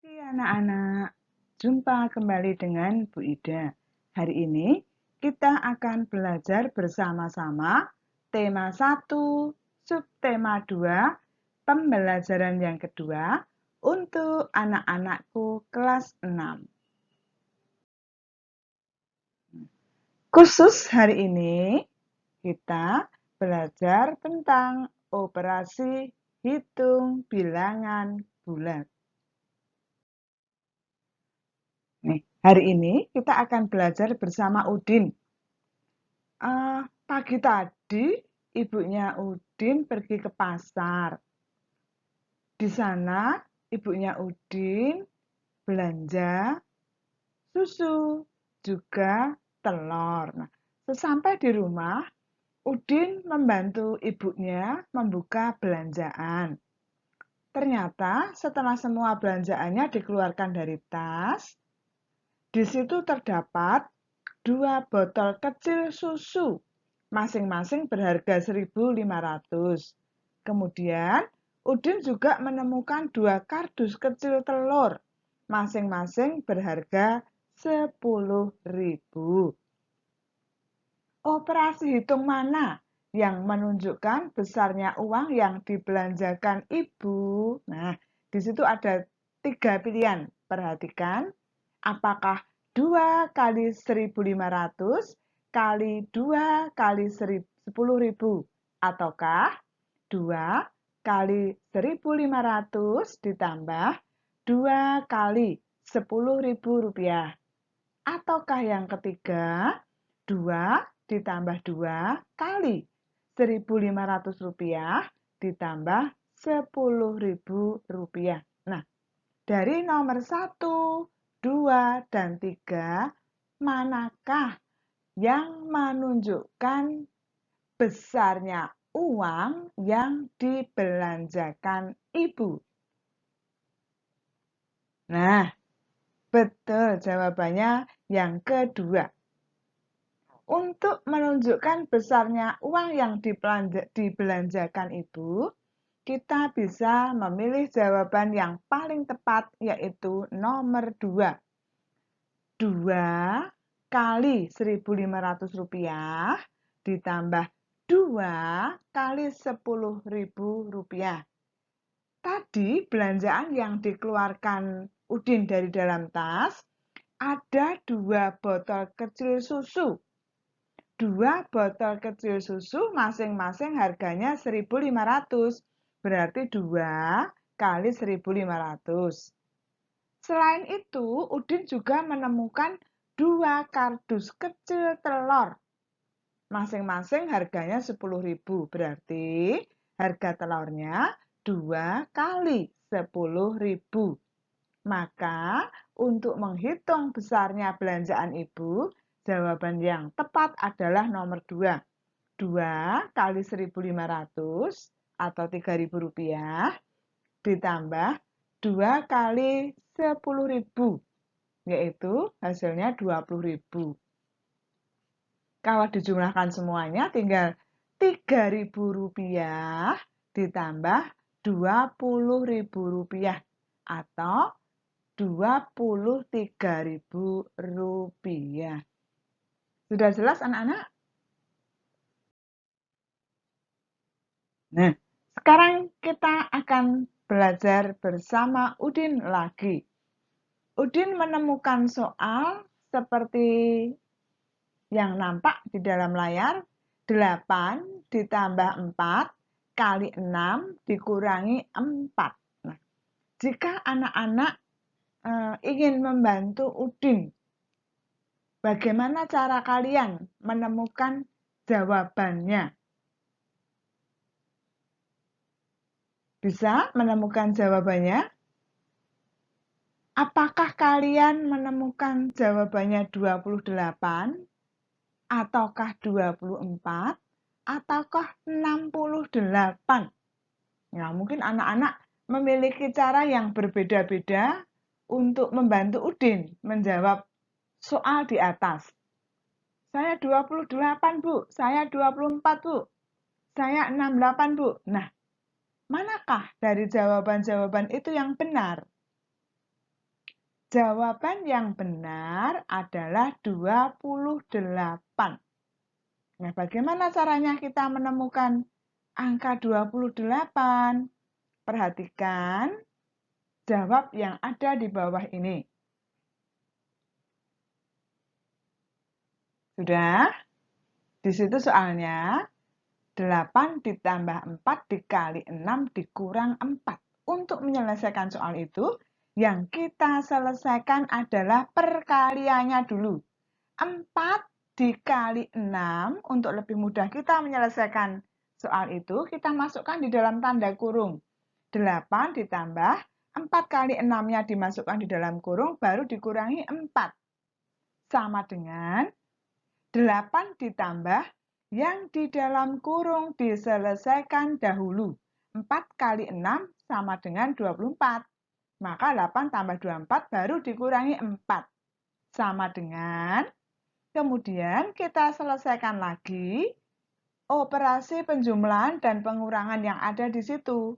Hai anak-anak, jumpa kembali dengan Bu Ida. Hari ini kita akan belajar bersama-sama tema 1, subtema 2, pembelajaran yang kedua untuk anak-anakku kelas 6. Khusus hari ini kita belajar tentang operasi hitung bilangan bulat. Nih, hari ini kita akan belajar bersama Udin. Pagi tadi ibunya Udin pergi ke pasar. Di sana ibunya Udin belanja susu, juga telur. Nah, sesampai di rumah, Udin membantu ibunya membuka belanjaan. Ternyata setelah semua belanjaannya dikeluarkan dari tas, di situ terdapat 2 botol kecil susu, masing-masing berharga 1.500. Kemudian, Udin juga menemukan 2 kardus kecil telur, masing-masing berharga 10.000. Operasi hitung mana yang menunjukkan besarnya uang yang dibelanjakan ibu? Nah, di situ ada 3 pilihan. Perhatikan, apakah 2 kali 1.500 kali 2 kali 10.000 ataukah 2 kali 1.500 ditambah 2 kali 10.000 rupiah. Ataukah yang ketiga, 2 ditambah 2 kali 1.500 rupiah ditambah 10.000 rupiah. Nah, dari nomor 1, 2, dan 3, manakah yang menunjukkan besarnya uang yang dibelanjakan ibu? Nah, betul jawabannya yang kedua. Untuk menunjukkan besarnya uang yang dibelanjakan ibu, kita bisa memilih jawaban yang paling tepat, yaitu nomor 2. 2 kali 1.500 rupiah ditambah 2 kali 10.000 rupiah. Tadi belanjaan yang dikeluarkan Udin dari dalam tas ada 2 botol kecil susu. 2 botol kecil susu masing-masing harganya 1.500. Berarti 2 kali 1.500. Selain itu, Udin juga menemukan 2 kardus kecil telur. Masing-masing harganya 10.000. Berarti harga telurnya 2 kali 10.000. Maka untuk menghitung besarnya belanjaan ibu, jawaban yang tepat adalah nomor 2. 2 kali 1.500 atau 3.000 rupiah ditambah 2 kali 10.000, yaitu hasilnya 20.000. Kalau dijumlahkan semuanya tinggal 3.000 rupiah ditambah 20.000 rupiah atau 23.000 rupiah. Sudah jelas anak-anak? Nah, sekarang kita akan belajar bersama Udin lagi. Udin menemukan soal seperti yang nampak di dalam layar, 8 ditambah 4 kali 6 dikurangi 4. Nah, jika anak-anak ingin membantu Udin, bagaimana cara kalian menemukan jawabannya? Bisa menemukan jawabannya? Apakah kalian menemukan jawabannya 28, ataukah 24, ataukah 68? Nah, mungkin anak-anak memiliki cara yang berbeda-beda untuk membantu Udin menjawab soal di atas. Saya 28, Bu. Saya 24, Bu. Saya 68, Bu. Nah, manakah dari jawaban-jawaban itu yang benar? Jawaban yang benar adalah 28. Nah, bagaimana caranya kita menemukan angka 28? Perhatikan jawab yang ada di bawah ini. Sudah? Di situ soalnya 8 ditambah 4 dikali 6 dikurang 4. Untuk menyelesaikan soal itu, yang kita selesaikan adalah perkaliannya dulu. 4 dikali 6, untuk lebih mudah kita menyelesaikan soal itu, kita masukkan di dalam tanda kurung. 8 ditambah 4 kali 6-nya dimasukkan di dalam kurung, baru dikurangi 4. Sama dengan 8 ditambah yang di dalam kurung diselesaikan dahulu. 4 kali 6 sama dengan 24. Maka 8 tambah 24 baru dikurangi 4. Sama dengan, kemudian kita selesaikan lagi operasi penjumlahan dan pengurangan yang ada di situ.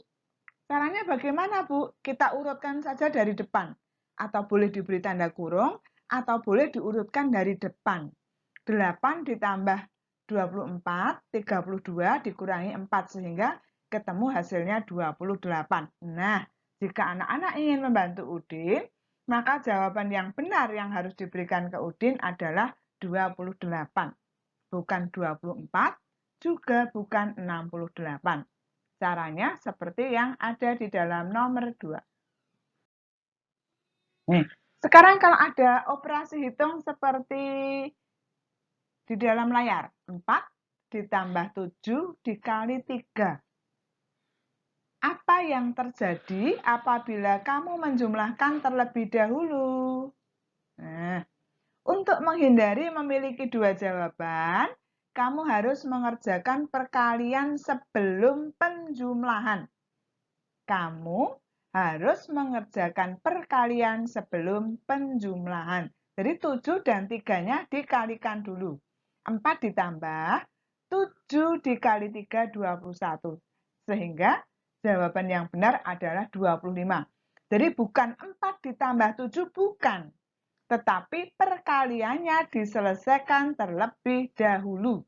Caranya bagaimana, Bu? Kita urutkan saja dari depan. Atau boleh diberi tanda kurung, atau boleh diurutkan dari depan. 8 ditambah 24, 32 dikurangi 4 sehingga ketemu hasilnya 28. Nah, jika anak-anak ingin membantu Udin, maka jawaban yang benar yang harus diberikan ke Udin adalah 28. Bukan 24, juga bukan 68. Caranya seperti yang ada di dalam nomor 2. Nih, sekarang kalau ada operasi hitung seperti di dalam layar, 4 ditambah 7 dikali 3. Apa yang terjadi apabila kamu menjumlahkan terlebih dahulu? Nah, untuk menghindari memiliki dua jawaban, kamu harus mengerjakan perkalian sebelum penjumlahan. Kamu harus mengerjakan perkalian sebelum penjumlahan. Jadi 7 dan 3-nya dikalikan dulu. 4 ditambah 7 dikali 3, 21. Sehingga jawaban yang benar adalah 25. Jadi bukan 4 ditambah 7, bukan. Tetapi perkaliannya diselesaikan terlebih dahulu.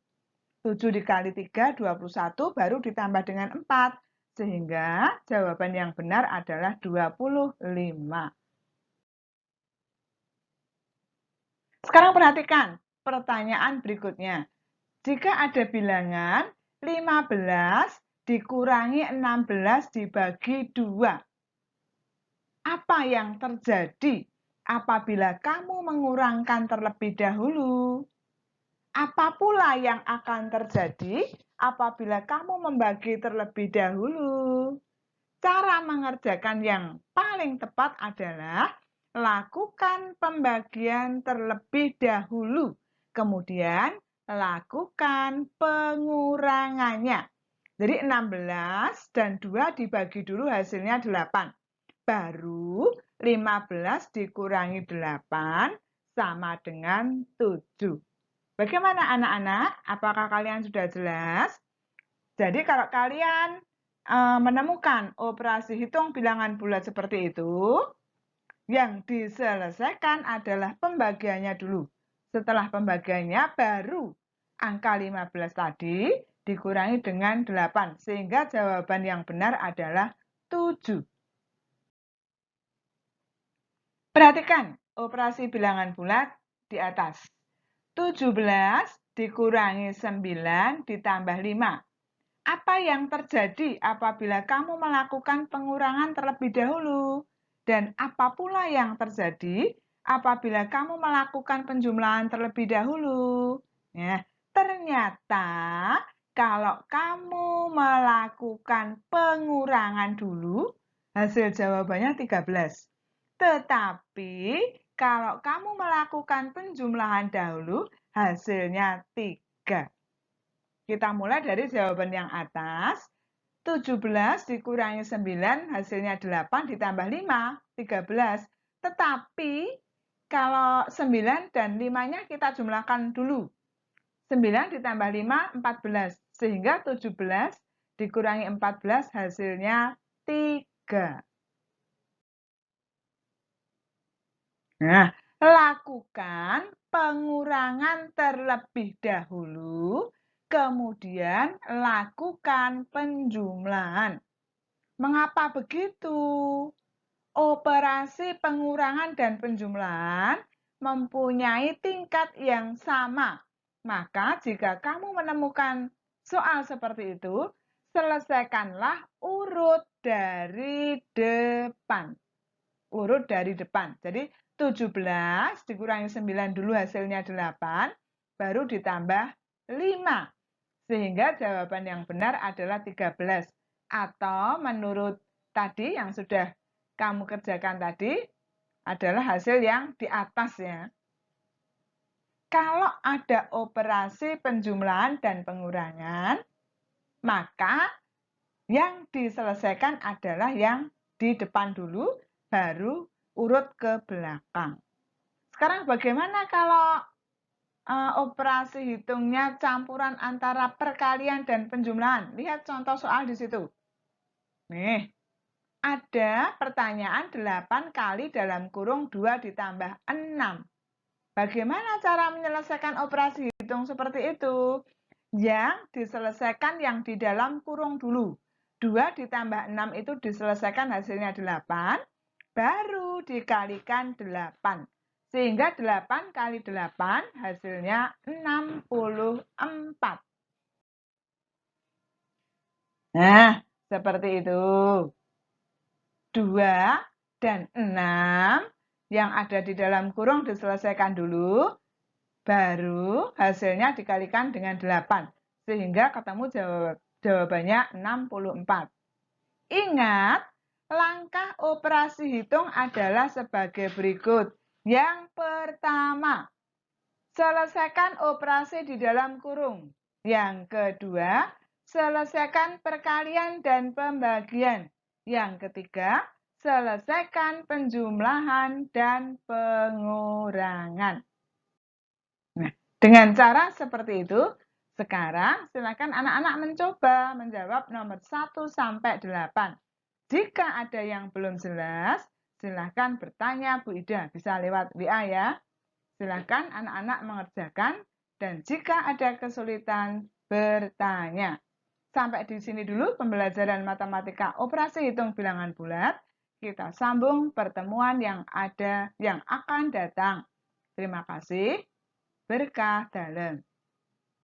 7 dikali 3, 21, baru ditambah dengan 4. Sehingga jawaban yang benar adalah 25. Sekarang perhatikan pertanyaan berikutnya. Jika ada bilangan 15 dikurangi 16 dibagi 2. Apa yang terjadi apabila kamu mengurangkan terlebih dahulu? Apa pula yang akan terjadi apabila kamu membagi terlebih dahulu? Cara mengerjakan yang paling tepat adalah lakukan pembagian terlebih dahulu. Kemudian lakukan pengurangannya. Jadi 16 dan 2 dibagi dulu hasilnya 8. Baru 15 dikurangi 8 sama dengan 7. Bagaimana anak-anak? Apakah kalian sudah jelas? Jadi kalau kalian menemukan operasi hitung bilangan bulat seperti itu, yang diselesaikan adalah pembagiannya dulu. Setelah pembagiannya baru angka 15 tadi dikurangi dengan 8, sehingga jawaban yang benar adalah 7. Perhatikan operasi bilangan bulat di atas. 17 dikurangi 9 ditambah 5. Apa yang terjadi apabila kamu melakukan pengurangan terlebih dahulu? Dan apa pula yang terjadi apabila kamu melakukan penjumlahan terlebih dahulu? Nah, ternyata kalau kamu melakukan pengurangan dulu, hasil jawabannya 13. Tetapi kalau kamu melakukan penjumlahan dahulu, hasilnya 3. Kita mulai dari jawaban yang atas. 17 dikurangi 9, hasilnya 8 ditambah 5, 13. Tetapi kalau 9 dan 5-nya kita jumlahkan dulu. 9 ditambah 5, 14. Sehingga 17 dikurangi 14, hasilnya 3. Nah, lakukan pengurangan terlebih dahulu, kemudian lakukan penjumlahan. Mengapa begitu? Operasi pengurangan dan penjumlahan mempunyai tingkat yang sama. Maka jika kamu menemukan soal seperti itu, selesaikanlah urut dari depan. Urut dari depan. Jadi 17 dikurangi 9 dulu hasilnya 8, baru ditambah 5. Sehingga jawaban yang benar adalah 13. Atau menurut tadi yang sudah kamu kerjakan tadi adalah hasil yang di atasnya. Kalau ada operasi penjumlahan dan pengurangan, maka yang diselesaikan adalah yang di depan dulu, baru urut ke belakang. Sekarang bagaimana kalau operasi hitungnya campuran antara perkalian dan penjumlahan? Lihat contoh soal di situ. Nih, ada pertanyaan 8 kali dalam kurung 2 ditambah 6. Bagaimana cara menyelesaikan operasi hitung seperti itu? Yang diselesaikan yang di dalam kurung dulu. 2 ditambah 6 itu diselesaikan hasilnya 8, baru dikalikan 8. Sehingga 8 kali 8 hasilnya 64. Nah, seperti itu. 2 dan 6 yang ada di dalam kurung diselesaikan dulu, baru hasilnya dikalikan dengan 8. Sehingga ketemu jawabannya 64. Ingat, langkah operasi hitung adalah sebagai berikut. Yang pertama, selesaikan operasi di dalam kurung. Yang kedua, selesaikan perkalian dan pembagian. Yang ketiga, selesaikan penjumlahan dan pengurangan. Nah, dengan cara seperti itu, sekarang silakan anak-anak mencoba menjawab nomor 1 sampai 8. Jika ada yang belum jelas, silakan bertanya Bu Ida, bisa lewat WA ya. Silakan anak-anak mengerjakan dan jika ada kesulitan bertanya. Sampai di sini dulu pembelajaran matematika operasi hitung bilangan bulat. Kita sambung pertemuan yang akan datang. Terima kasih. Berkah dalam.